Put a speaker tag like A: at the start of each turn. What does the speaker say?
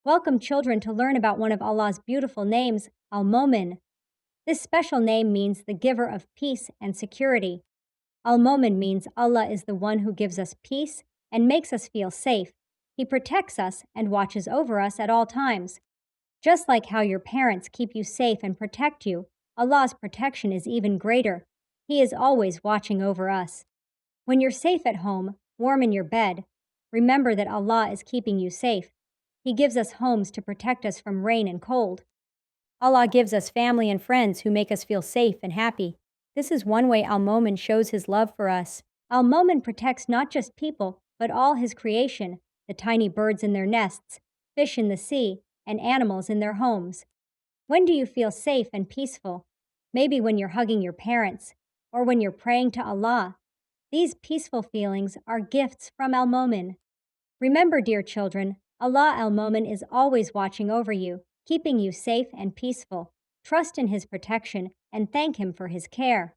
A: Welcome children to learn about one of Allah's beautiful names, Al-Momin. This special name means the giver of peace and security. Al-Momin means Allah is the one who gives us peace and makes us feel safe. He protects us and watches over us at all times. Just like how your parents keep you safe and protect you, Allah's protection is even greater. He is always watching over us. When you're safe at home, warm in your bed, remember that Allah is keeping you safe. He gives us homes to protect us from rain and cold. Allah gives us family and friends who make us feel safe and happy. This is one way Al-Momin shows his love for us. Al-Momin protects not just people, but all his creation, the tiny birds in their nests, fish in the sea, and animals in their homes. When do you feel safe and peaceful? Maybe when you're hugging your parents, or when you're praying to Allah. These peaceful feelings are gifts from Al-Momin. Remember, dear children, Allah Al-Momin is always watching over you, keeping you safe and peaceful. Trust in His protection and thank Him for His care.